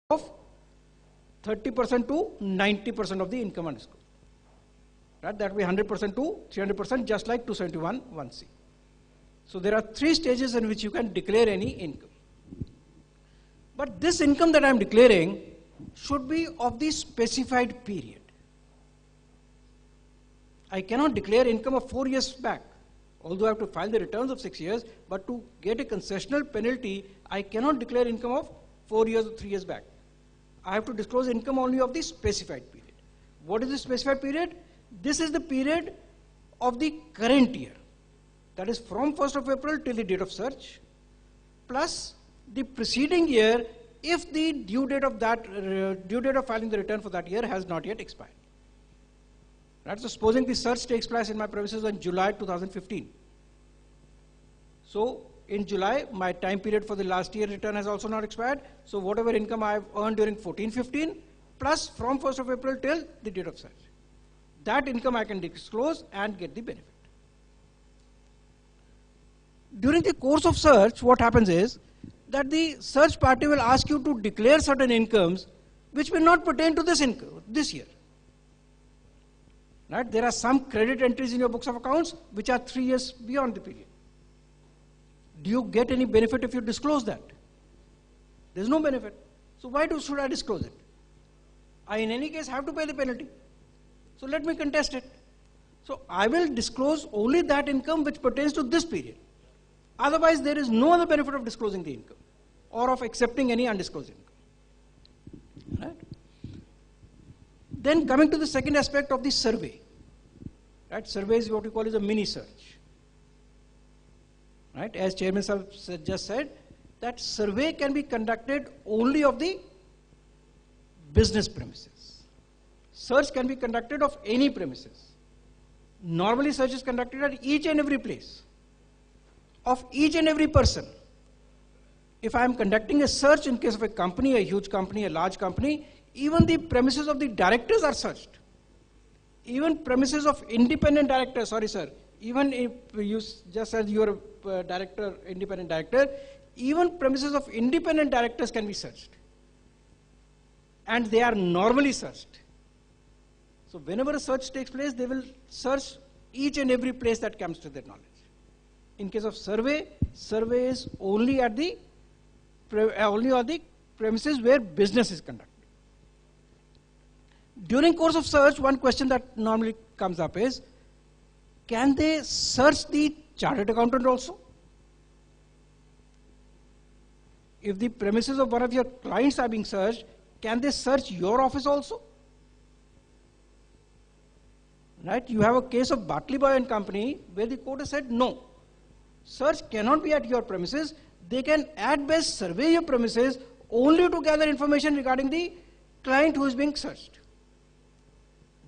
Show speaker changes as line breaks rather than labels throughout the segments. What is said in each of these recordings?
of 30% to 90% of the income undisclosed. Right? That will be 100% to 300%, just like 271(1)(c). So there are 3 stages in which you can declare any income. But this income that I am declaring should be of the specified period. I cannot declare income of 4 years back, although I have to file the returns of 6 years, but to get a concessional penalty, I cannot declare income of 4 years or 3 years back. I have to disclose income only of the specified period. What is the specified period? This is the period of the current year. That is from 1st of April till the date of search, plus the preceding year if the due date of filing the return for that year has not yet expired. Right? So supposing the search takes place in my premises on July 2015. So in July, my time period for the last year return has also not expired. So whatever income I have earned during 14-15 plus from 1st of April till the date of search, that income I can disclose and get the benefit. During the course of search, what happens is that the search party will ask you to declare certain incomes which will not pertain to this income, this year. Right? There are some credit entries in your books of accounts which are 3 years beyond the period. Do you get any benefit if you disclose that? There is no benefit. So why should I disclose it? I in any case have to pay the penalty. So let me contest it. So I will disclose only that income which pertains to this period. Otherwise there is no other benefit of disclosing the income or of accepting any undisclosed income. Right? Then coming to the second aspect of the survey. Right? Survey is what we call as a mini search. Right? As Chairman just said, that survey can be conducted only of the business premises. Search can be conducted of any premises. Normally search is conducted at each and every place, of each and every person. If I am conducting a search in case of a company, a huge company, a large company, even the premises of the directors are searched. Even premises of independent directors, sorry sir, even if you just said you are a director, independent director, even premises of independent directors can be searched. And they are normally searched. So whenever a search takes place, they will search each and every place that comes to their knowledge. In case of survey, survey is only at the premises where business is conducted. During course of search, one question that normally comes up is, can they search the chartered accountant also? If the premises of one of your clients are being searched, can they search your office also? Right? You have a case of Bartley Boy and Company where the court has said no. Search cannot be at your premises. They can at best survey your premises only to gather information regarding the client who is being searched.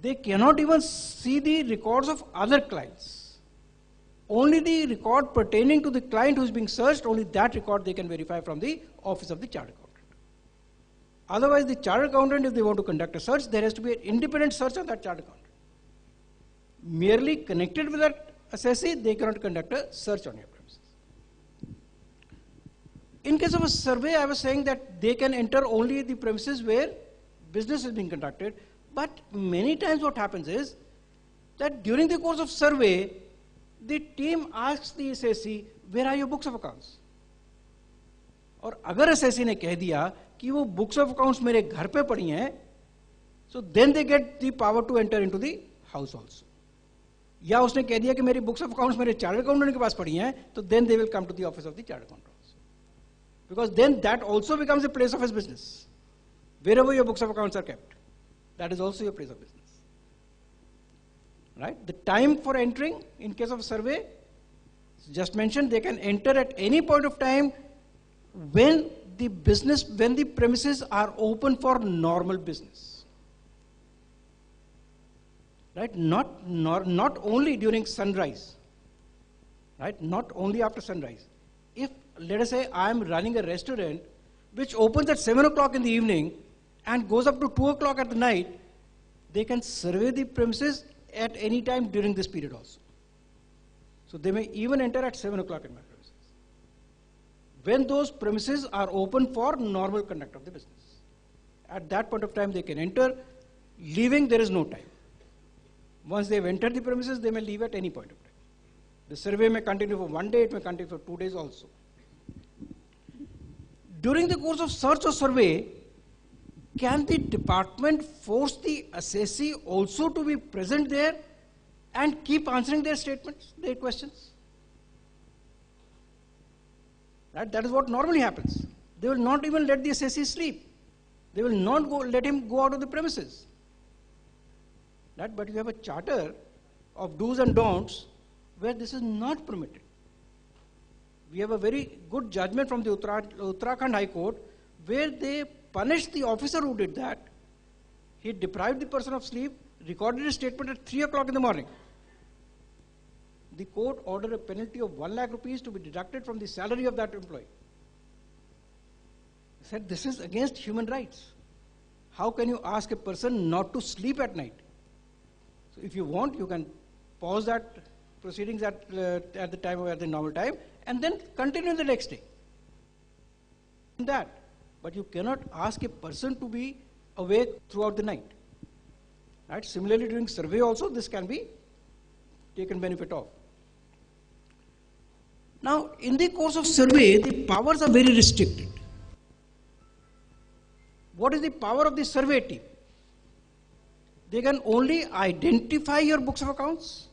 They cannot even see the records of other clients. Only the record pertaining to the client who is being searched, only that record they can verify from the office of the chartered accountant. Otherwise, the chartered accountant, if they want to conduct a search, there has to be an independent search on that chartered accountant. Merely connected with that assessee, they cannot conduct a search on your premises. In case of a survey, I was saying that they can enter only the premises where business is being conducted. But many times what happens is that during the course of survey, the team asks the assessee, where are your books of accounts? और अगर assessee ने कह दिया कि वो books of accounts मेरे घर पे पड़ी हैं, so then they get the power to enter into the house also. या उसने कह दिया कि मेरी books of accounts मेरे chartered accountant के पास पड़ी हैं, तो then they will come to the office of the chartered accountant also. Because then that also becomes a place of his business. Wherever your books of accounts are kept, that is also your place of business. Right? The time for entering in case of a survey, just mentioned, they can enter at any point of time when the premises are open for normal business. Right? Not only during sunrise. Right? Not only after sunrise. If, let us say, I am running a restaurant which opens at 7 o'clock in the evening and goes up to 2 o'clock at the night, they can survey the premises at any time during this period also. So they may even enter at 7 o'clock in my premises, when those premises are open for normal conduct of the business. At that point of time, they can enter. Leaving, there is no time. Once they have entered the premises, they may leave at any point of time. The survey may continue for 1 day, it may continue for 2 days also. During the course of search or survey, can the department force the assessee also to be present there and keep answering their statements, their questions? Right? That is what normally happens. They will not even let the assessee sleep. They will not let him go out of the premises. Right? But you have a charter of do's and don'ts where this is not permitted. We have a very good judgment from the Uttarakhand High Court where they punished the officer who did that. He deprived the person of sleep, recorded a statement at 3 o'clock in the morning. The court ordered a penalty of 1 lakh rupees to be deducted from the salary of that employee. He said, this is against human rights. How can you ask a person not to sleep at night? So if you want, you can pause that proceedings at the time or at the normal time and then continue the next day. That. But you cannot ask a person to be awake throughout the night. Right? Similarly, during survey also, this can be taken benefit of. Now, in the course of survey, the powers are very restricted. What is the power of the survey team? They can only identify your books of accounts,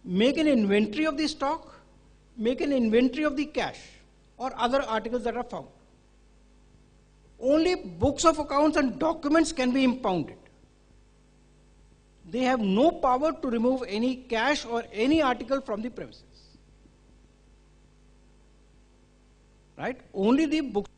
make an inventory of the stock, make an inventory of the cash or other articles that are found. Only books of accounts and documents can be impounded. They have no power to remove any cash or any article from the premises. Right? Only the books.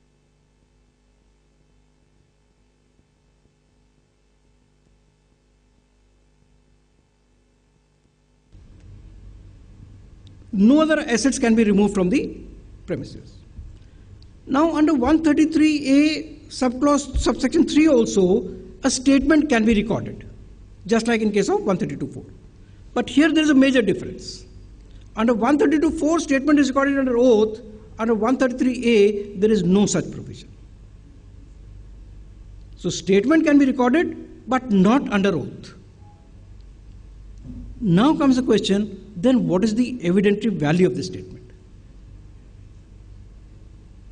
No other assets can be removed from the premises. Now, under 133A subsection 3 also, a statement can be recorded, just like in case of 132.4. But here there is a major difference. Under 132.4, statement is recorded under oath. Under 133A, there is no such provision. So, statement can be recorded, but not under oath. Now comes the question, then what is the evidentiary value of the statement?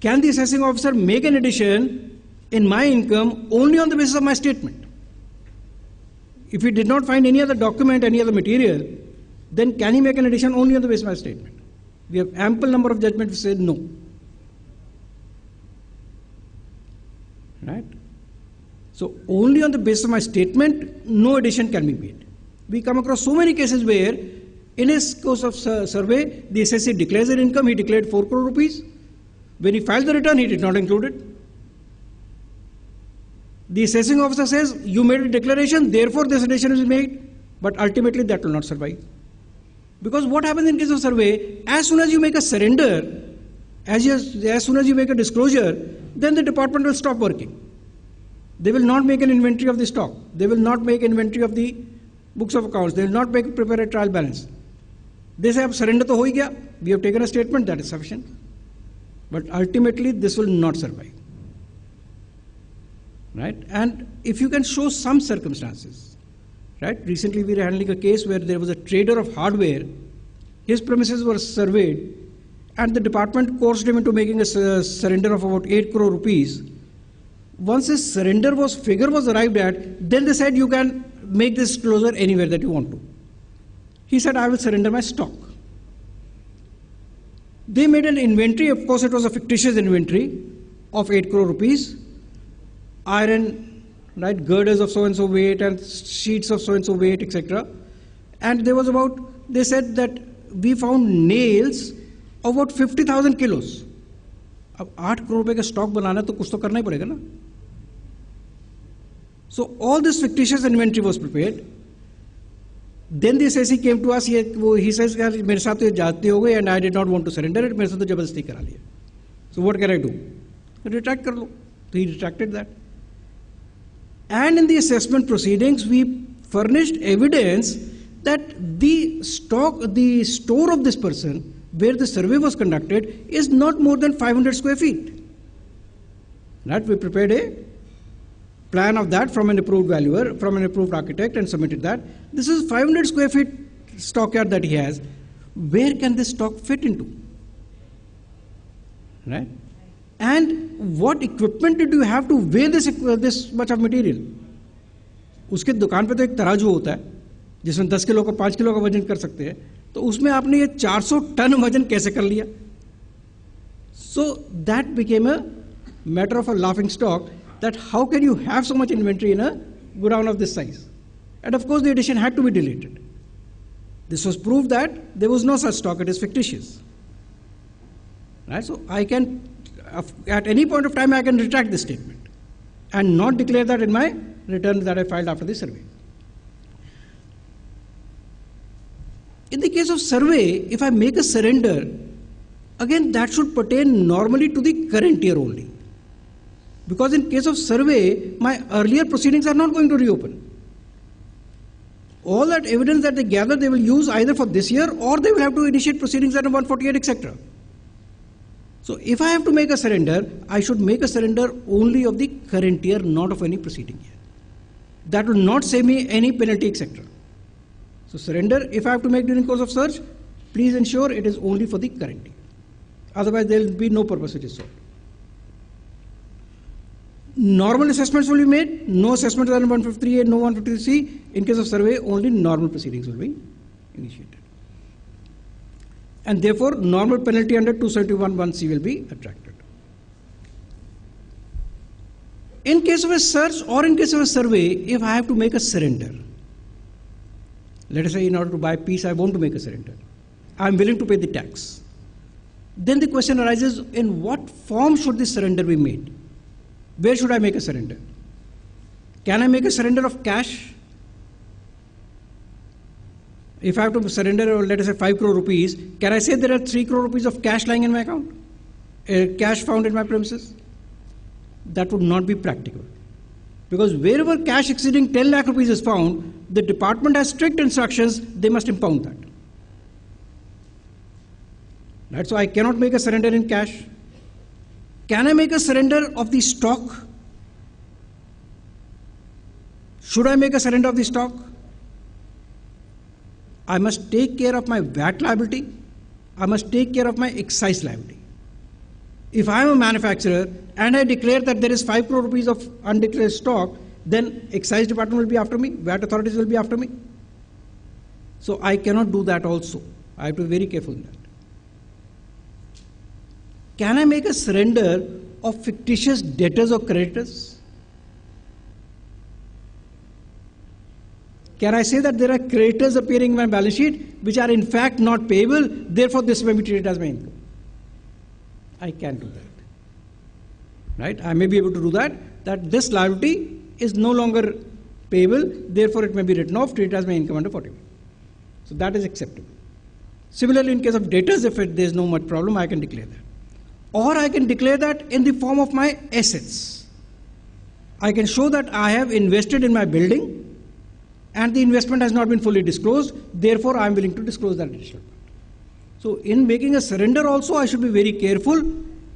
Can the assessing officer make an addition in my income only on the basis of my statement? If he did not find any other document, any other material, then can he make an addition only on the basis of my statement? We have ample number of judgments which say no. Right? So only on the basis of my statement, no addition can be made. We come across so many cases where in his course of survey, the assessee declares an income, he declared 4 crore rupees. When he filed the return, he did not include it. The assessing officer says, you made a declaration, therefore this addition is made, but ultimately that will not survive. Because what happens in case of survey, as soon as you make a surrender, as soon as you make a disclosure, then the department will stop working. They will not make an inventory of the stock. They will not make inventory of the books of accounts. They will not prepare a trial balance. They say, surrender to ho hi gaya. We have taken a statement, that is sufficient. But ultimately, this will not survive. Right? And if you can show some circumstances, right? Recently, we were handling a case where there was a trader of hardware. His premises were surveyed, and the department coerced him into making a surrender of about 8 crore rupees. Once his surrender figure was arrived at, then they said you can make this disclosure anywhere that you want to. He said, I will surrender my stock. They made an inventory, of course it was a fictitious inventory of 8 crore rupees, iron, right, girders of so and so weight and sheets of so and so weight, etc. And there was they said that we found nails of about 50,000 kilos. अब 8 crore रुपए का stock बनाना तो कुछ तो करना ही पड़ेगा ना. So all this fictitious inventory was prepared. Then the assessee came to us. He says, मेरे साथ तो ये जाते हो गए and I did not want to surrender it. मेरे साथ तो जबरदस्ती करा लिया. So what can I do? Retract कर लो. So he retracted that. And in the assessment proceedings, we furnished evidence that the store of this person, where the survey was conducted, is not more than 500 square feet. Right? We prepared a plan of that from an approved valuer, from an approved architect, and submitted that. This is 500 square feet stockyard that he has. Where can this stock fit into? Right? And what equipment did you have to weigh this much of material? उसके दुकान पे तो एक तराजू होता है जिसमें 10 kilo का 5 किलो का वजन कर सकते हैं, तो उसमें आपने ये 400 टन वजन कैसे कर लिया? So that became a matter of a laughing stock, that how can you have so much inventory in a godown of this size? And of course the addition had to be deleted. This was proof that there was no such stock, it is fictitious. Right? So I can, at any point of time, I can retract this statement and not declare that in my return that I filed after the survey. In the case of survey, if I make a surrender, again that should pertain normally to the current year only. Because in case of survey, my earlier proceedings are not going to reopen. All that evidence that they gather, they will use either for this year or they will have to initiate proceedings under 148, etc. So if I have to make a surrender, I should make a surrender only of the current year, not of any preceding year. That will not save me any penalty, etc. So surrender, if I have to make during course of search, please ensure it is only for the current year. Otherwise there will be no purpose which is solved. Normal assessments will be made, no assessments under 153A, no 153C. In case of survey, only normal proceedings will be initiated. And therefore, normal penalty under 271(1)(c) will be attracted. In case of a search or in case of a survey, if I have to make a surrender, let us say in order to buy peace, I want to make a surrender. I am willing to pay the tax. Then the question arises, in what form should this surrender be made? Where should I make a surrender? Can I make a surrender of cash? If I have to surrender, let us say 5 crore rupees, can I say there are 3 crore rupees of cash lying in my account? Cash found in my premises? That would not be practical. Because wherever cash exceeding 10 lakh rupees is found, the department has strict instructions, they must impound that. Right? So I cannot make a surrender in cash. Can I make a surrender of the stock? Should I make a surrender of the stock? I must take care of my VAT liability. I must take care of my excise liability. If I am a manufacturer and I declare that there is 5 crore rupees of undeclared stock, then excise department will be after me, VAT authorities will be after me. So I cannot do that also. I have to be very careful in that. Can I make a surrender of fictitious debtors or creditors? Can I say that there are creditors appearing in my balance sheet which are in fact not payable, therefore this may be treated as my income? I can't do that. Right? I may be able to do that this liability is no longer payable, therefore it may be written off, treated as my income under 41. So that is acceptable. Similarly, in case of debtors, if there is no much problem, I can declare that. Or I can declare that in the form of my assets. I can show that I have invested in my building and the investment has not been fully disclosed, therefore I am willing to disclose that additional part. So in making a surrender also, I should be very careful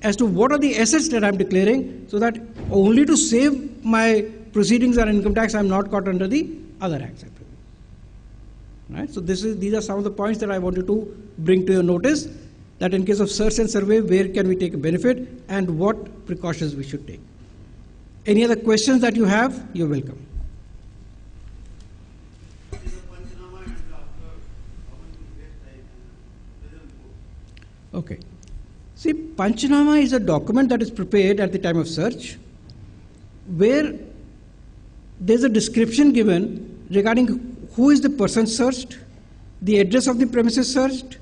as to what are the assets that I am declaring, so that only to save my proceedings or income tax, I am not caught under the other acts. Right? So these are some of the points that I wanted to bring to your notice, that in case of search and survey, where can we take a benefit and what precautions we should take. Any other questions that you have, you're welcome. Okay. See, Panchanama is a document that is prepared at the time of search, where there's a description given regarding who is the person searched, the address of the premises searched,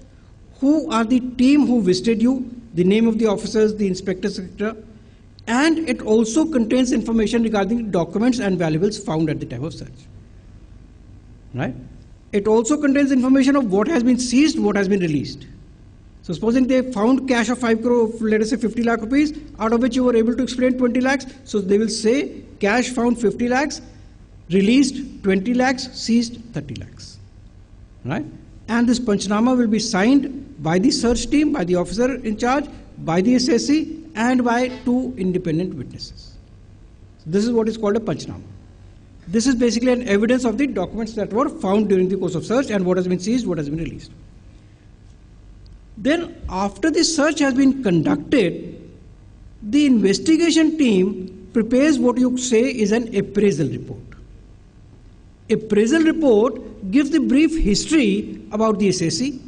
who are the team who visited you, the name of the officers, the inspectors, etc. And it also contains information regarding documents and valuables found at the time of search. Right? It also contains information of what has been seized, what has been released. So supposing they found cash of 5 crore, let us say 50 lakh rupees, out of which you were able to explain 20 lakhs. So they will say cash found 50 lakhs, released 20 lakhs, seized 30 lakhs. Right? And this Panchanama will be signed by the search team, by the officer in charge, by the SSC, and by 2 independent witnesses. This is what is called a Panchnama. This is basically an evidence of the documents that were found during the course of search and what has been seized, what has been released. Then after the search has been conducted, the investigation team prepares what you say is an appraisal report. Appraisal report gives the brief history about the SSC.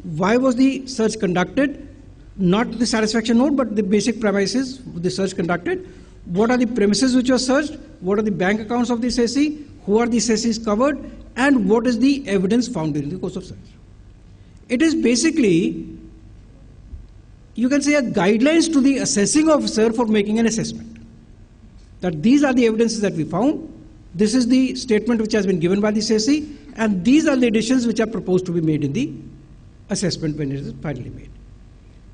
Why was the search conducted? Not the satisfaction note, but the basic premises of the search conducted. What are the premises which were searched? What are the bank accounts of the SSC? Who are the SSCs covered? And what is the evidence found during the course of search? It is basically, you can say, a guidelines to the assessing officer for making an assessment. That these are the evidences that we found. This is the statement which has been given by the SSC, and these are the additions which are proposed to be made in the assessment when it is finally made.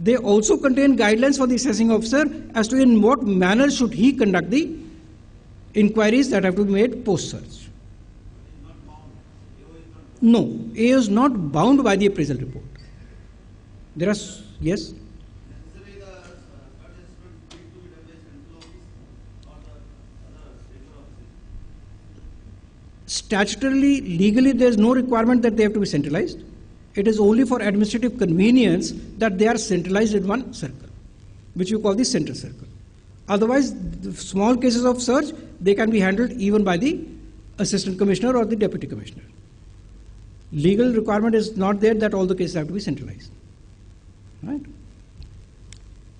They also contain guidelines for the assessing officer as to in what manner should he conduct the inquiries that have to be made post-search. No, AO is not bound by the appraisal report. There are, yes? Statutorily, legally, there is no requirement that they have to be centralized. It is only for administrative convenience that they are centralized in one circle, which you call the central circle. Otherwise, the small cases of search, they can be handled even by the assistant commissioner or the deputy commissioner. Legal requirement is not there that all the cases have to be centralized. Right?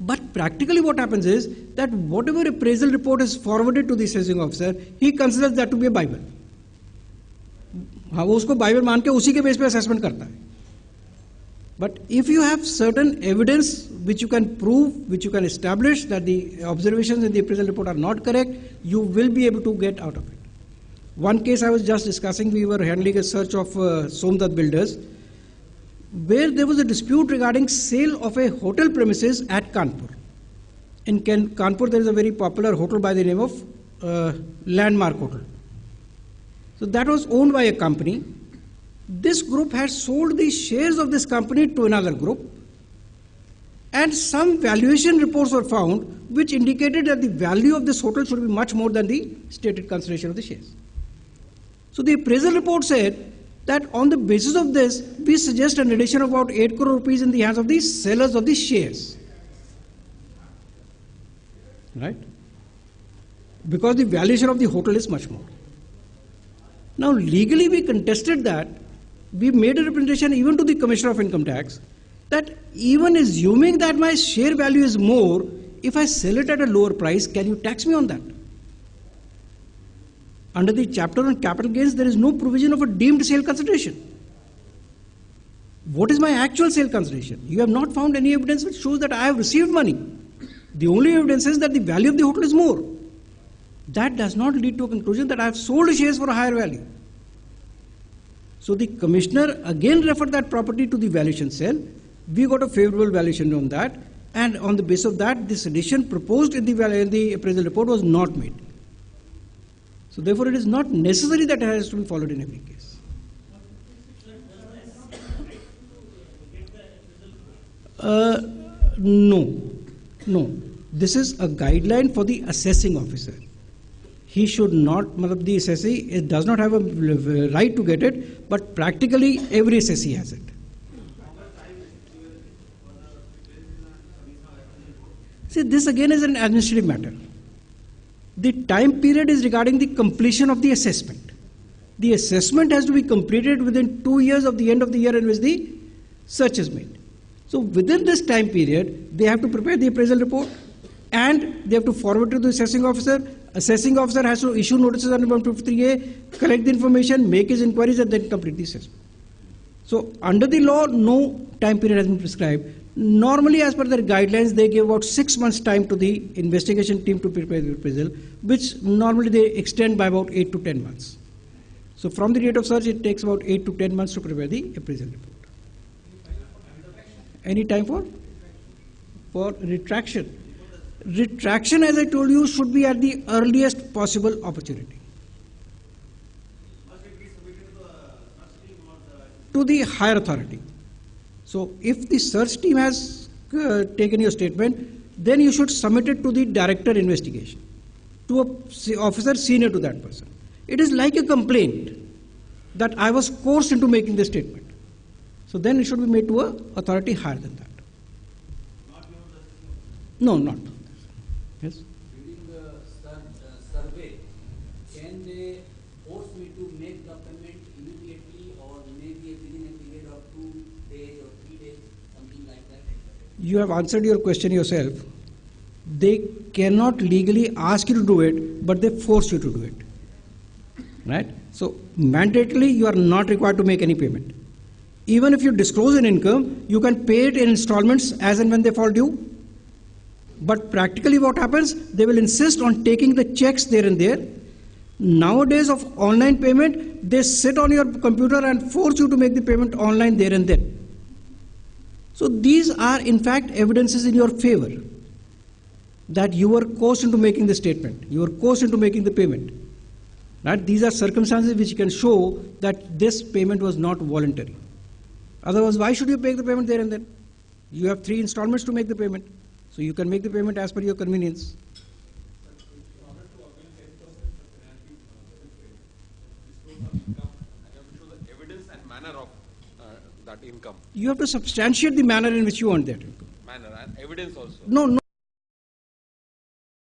But practically what happens is that whatever appraisal report is forwarded to the assessing officer, he considers that to be a Bible. हाँ वो उसको Bible मान के उसी के base पे assessment करता है. But if you have certain evidence which you can prove, which you can establish that the observations in the appraisal report are not correct, you will be able to get out of it. One case I was just discussing, we were handling a search of Somdat Builders, where there was a dispute regarding sale of a hotel premises at Kanpur. In Kanpur there is a very popular hotel by the name of Landmark Hotel. So that was owned by a company. This group had sold the shares of this company to another group, and some valuation reports were found which indicated that the value of this hotel should be much more than the stated consideration of the shares. So the appraisal report said that on the basis of this, we suggest an addition of about 8 crore rupees in the hands of the sellers of the shares. Right? Because the valuation of the hotel is much more. Now legally we contested that. We made a representation even to the Commissioner of Income Tax that even assuming that my share value is more, if I sell it at a lower price, can you tax me on that? Under the chapter on capital gains, there is no provision of a deemed sale consideration. What is my actual sale consideration? You have not found any evidence which shows that I have received money. The only evidence is that the value of the hotel is more. That does not lead to a conclusion that I have sold shares for a higher value. So the commissioner again referred that property to the valuation cell. We got a favorable valuation on that, and on the basis of that, this addition proposed in the appraisal report was not made. So therefore, it is not necessary that it has to be followed in every case. No. This is a guideline for the assessing officer. He should not, the assessee, it does not have a right to get it, but practically every assessee has it. See, this again is an administrative matter. The time period is regarding the completion of the assessment. The assessment has to be completed within 2 years of the end of the year in which the search is made. So within this time period, they have to prepare the appraisal report and they have to forward to the assessing officer. Assessing officer has to issue notices under 153A, collect the information, make his inquiries, and then complete the assessment. So under the law, no time period has been prescribed. Normally, as per their guidelines, they give about 6 months time to the investigation team to prepare the appraisal, which normally they extend by about 8 to 10 months. So from the date of search, it takes about 8 to 10 months to prepare the appraisal report. Any time for retraction? Retraction, as I told you, should be at the earliest possible opportunity. To the higher authority. So if the search team has taken your statement, then you should submit it to the director investigation to a officer senior to that person. It is like a complaint that I was coerced into making this statement. So then it should be made to an authority higher than that. No, not. Yes?
During the survey, can they force me to make the payment immediately or maybe within a period of 2 days or 3 days, something like that?
You have answered your question yourself. They cannot legally ask you to do it, but they force you to do it. Right? So, mandatorily, you are not required to make any payment. Even if you disclose an income, you can pay it in installments as and when they fall due. But practically what happens, they will insist on taking the checks there and there. Nowadays of online payment, they sit on your computer and force you to make the payment online there and then. So these are in fact evidences in your favor that you were coerced into making the statement, you were coerced into making the payment. Right? These are circumstances which can show that this payment was not voluntary. Otherwise, why should you make the payment there and then? You have 3 installments to make the payment. So you can make the payment as per your convenience.
In order to avail 10% of the penalty, disclose of income, and you have to show the evidence and manner of that income.
You have to substantiate the manner in which you earned that income.
Manner and evidence also.
No.